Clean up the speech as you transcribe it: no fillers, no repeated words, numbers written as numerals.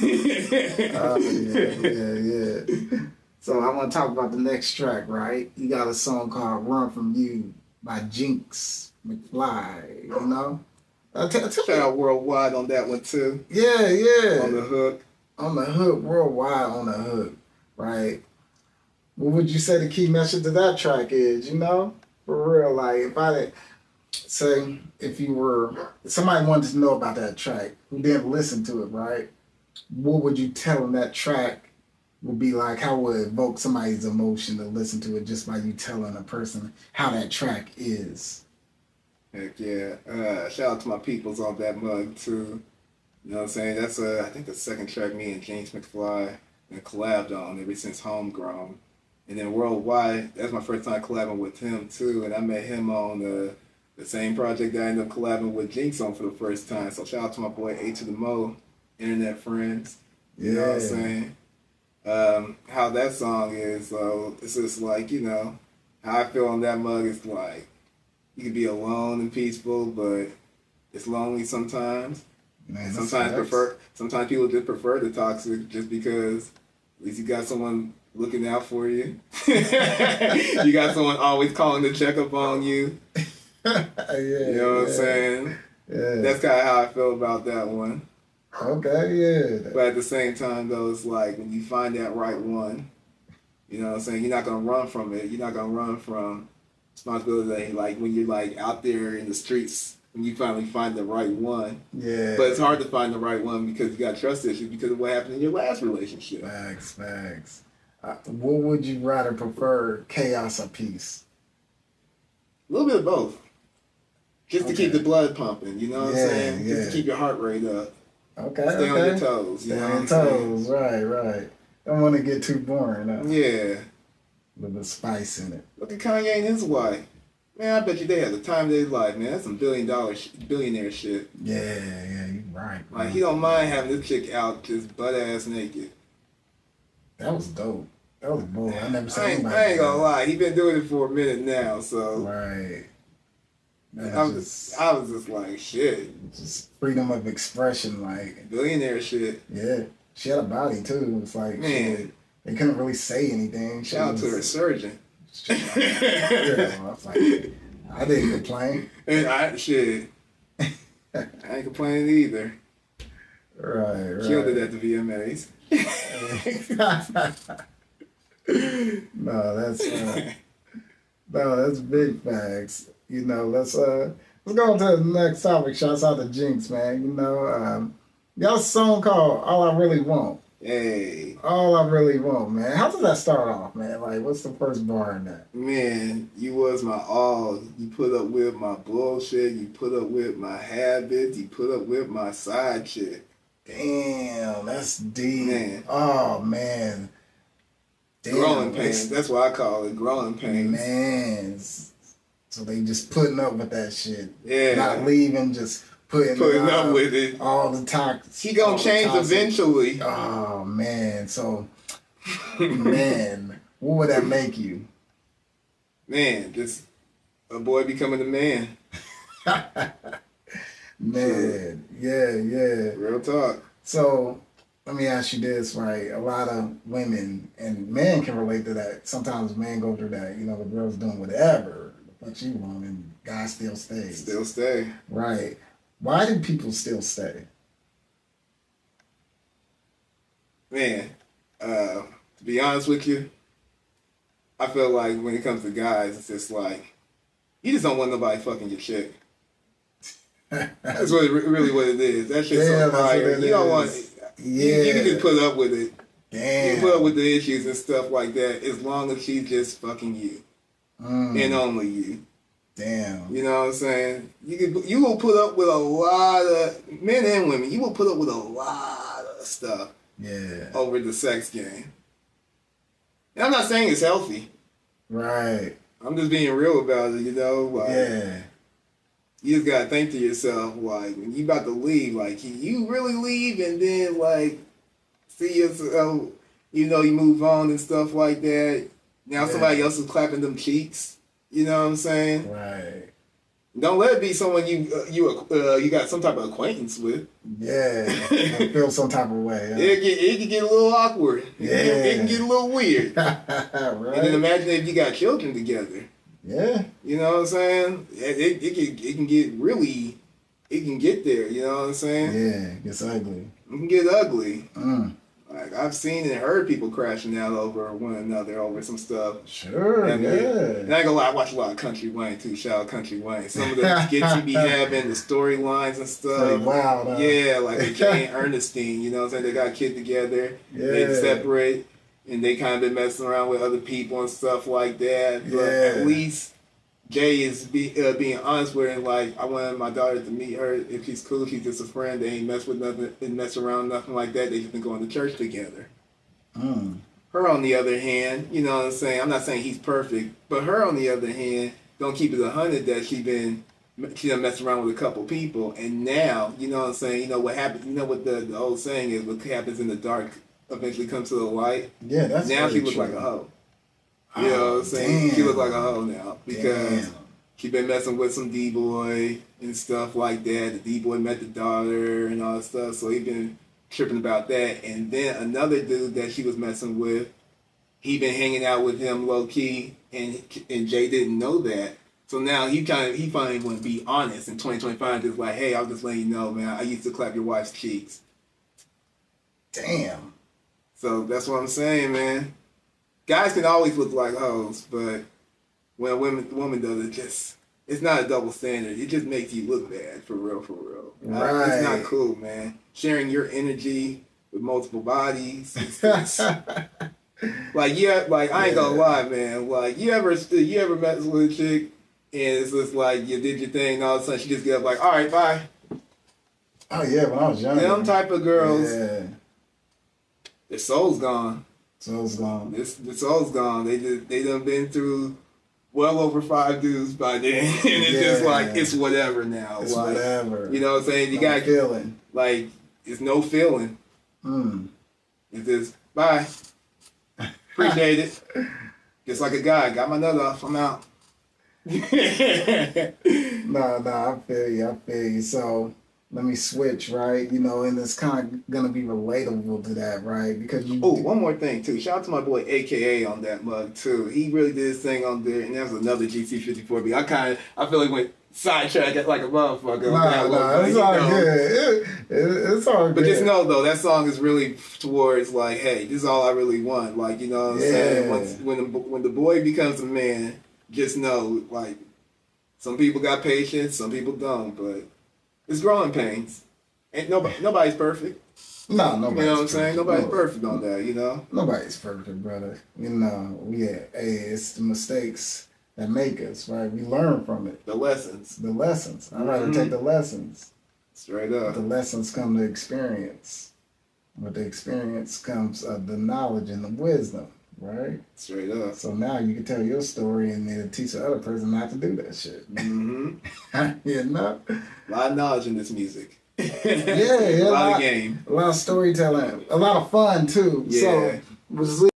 Yeah. So I want to talk about the next track, right? You got a song called "Run From You" by Jinx McFly. You know, Shout out Worldwide on that one too. Yeah. On the hook. On the hook, Worldwide on the hook, right? What would you say the key message to that track is? You know, for real, like if I say if somebody wanted to know about that track who didn't listen to it, right? What would you tell them that track would be like? How would it evoke somebody's emotion to listen to it just by you telling a person how that track is? Heck yeah. Shout out to my peoples on that mug too. You know what I'm saying? That's I think the second track me and James McFly and collabed on ever since Homegrown. And then Worldwide, that's my first time collabing with him too. And I met him on the same project that I ended up collabing with Jinx on for the first time. So shout out to my boy A to the Mo, Internet Friends. You know what I'm saying? How that song is, it's just like, you know, how I feel on that mug is like, you can be alone and peaceful, but it's lonely sometimes. Man, sometimes people just prefer the toxic just because at least you got someone looking out for you. You got someone always calling to check up on you. You know what I'm saying? Yeah. That's kind of how I feel about that one. Okay, yeah. But at the same time, though, it's like when you find that right one, you know what I'm saying? You're not going to run from it. You're not going to run from responsibility. Like when you're like out there in the streets, when you finally find the right one. Yeah. But it's hard to find the right one because you got trust issues because of what happened in your last relationship. Facts. What would you rather prefer, chaos or peace? A little bit of both. Just to keep the blood pumping, you know what I'm saying? Just to keep your heart rate up. Okay. Stay on your toes. Stay on your toes. Right. Don't want to get too boring. Yeah. With the spice in it. Look at Kanye and his wife. Man, I bet you they had the time of their life, man. That's some billionaire shit. Yeah, you're right. Like, he don't mind having this chick out just butt-ass naked. That was dope. That was bull. I never seen anybody. I ain't gonna lie. He been doing it for a minute now, so. Right. Man, I was just like, shit. Just freedom of expression, like. Billionaire shit. Yeah. She had a body, too. It's like, man. They couldn't really say anything. Shout out to her surgeon. I was like, I didn't complain. And I ain't complaining either. Right. Killed it at the VMAs. No, that's big facts. You know, let's go on to the next topic. Shouts out to Jinx, man. You know, got a song called "All I Really Want." Hey. All I Really Want, man. How did that start off, man? Like, what's the first bar in that? Man, you was my all. You put up with my bullshit. You put up with my habits. You put up with my side shit. Damn, that's deep. Man. Oh, man. Damn, growing pains. That's what I call it, growing pains. Man. So they just putting up with that shit. Yeah. Not leaving, just putting up with it. All the toxic. He gonna change eventually. Oh, man. So, man, what would that make you? Man, just a boy becoming a man. Man, yeah. Real talk. So, let me ask you this, right? A lot of women and men can relate to that. Sometimes men go through that. You know, the girl's doing whatever the fuck she want, and guy still stays. Still stay. Right. Why do people still stay? Man, to be honest with you, I feel like when it comes to guys, it's just like, you just don't want nobody fucking your chick. That's really what it is. That shit's so fire. You don't want it. Yeah. You can just put up with it. Damn. You can put up with the issues and stuff like that as long as she's just fucking you. And only you. Damn. You know what I'm saying? You will put up with a lot of men and women. You will put up with a lot of stuff. Yeah. Over the sex game. And I'm not saying it's healthy. Right. I'm just being real about it, you know? Like, yeah. You just gotta think to yourself, like, when you about to leave, like, you really leave and then, like, see yourself, you know, you move on and stuff like that. Now somebody else is clapping them cheeks. You know what I'm saying? Right. Don't let it be someone you got some type of acquaintance with. Yeah, I feel some type of way. Huh? It can get a little awkward. It can get a little weird. Right. And then imagine if you got children together. Yeah. You know what I'm saying? It can get really, it can get there. You know what I'm saying? Yeah, it gets ugly. It can get ugly. Mm. Like I've seen and heard people crashing out over one another over some stuff. Sure, And yeah. And I ain't gonna lie, I watch a lot of Country Wayne too. Shout out Country Wayne. Some of the skits he be having, the storylines and stuff. Pretty wild, huh? Yeah, like with Jane Ernestine, you know what I'm saying? They got a kid together, they separate, and they kind of been messing around with other people and stuff like that. But at least Jay is being honest with her, and like, I wanted my daughter to meet her. If she's cool, she's just a friend. They ain't mess with nothing, and mess around, nothing like that. They just been going to church together. Mm. Her, on the other hand, you know what I'm saying? I'm not saying he's perfect, but her, on the other hand, don't keep it 100 that she done messed around with a couple people, and now, you know what I'm saying? You know what happens? You know what the old saying is? What happens in the dark eventually comes to the light. Yeah, that's now she looks true. like a hoe. You know what I'm saying? Damn. She look like a hoe now because Damn. she been messing with some D-boy and stuff like that. The D-boy met the daughter and all that stuff, so he been tripping about that. And then another dude that she was messing with, he been hanging out with him low key, and Jay didn't know that. So now he finally want to be honest in 2025, just like, hey, I'll just let you know, man, I used to clap your wife's cheeks. Damn. So that's what I'm saying, man. Guys can always look like hoes, but when a woman does it, it's not a double standard. It just makes you look bad, for real, for real. Right. It's not cool, man. Sharing your energy with multiple bodies. It's like, yeah, like I ain't gonna lie, man. Like you ever met with a chick and it's just like you did your thing, and all of a sudden she just get up like, all right, bye. Oh yeah, when I was younger. Them type of girls, Yeah. their soul's gone. Soul's gone. The soul's gone. They done been through well over 5 dudes by then, and it's just like it's whatever now. It's like, whatever. You know what I'm saying? You No got feeling. like it's no feeling. Mm. It's just bye. Appreciate it. Just like a guy, got my nut off. I'm out. Nah, I feel you. So let me switch, right? You know, and it's kind of gonna be relatable to that, right? Because you. Oh, one more thing too. Shout out to my boy AKA on that mug too. He really did his thing on there, and that was another GC54B. I feel like went sidetracked like a motherfucker. Nah, it's all good. It's all good. But just know though, that song is really towards like, hey, this is all I really want. Like, you know what I'm saying? When the boy becomes a man, just know like some people got patience, some people don't, but it's growing pains. Ain't nobody's perfect. No, nobody's You know what I'm perfect. saying? Nobody's perfect on that, you know? Nobody's perfect, brother. You know, hey, it's the mistakes that make us, right? We learn from it. The lessons. The lessons. I'd rather take the lessons. Straight up. The lessons come to experience. With the experience comes the knowledge and the wisdom, right? Straight up. So now you can tell your story and then teach the other person not to do that shit. Mm-hmm. You know? A lot of knowledge in this music. Yeah, a lot of game. A lot of storytelling. A lot of fun, too. Yeah. So, was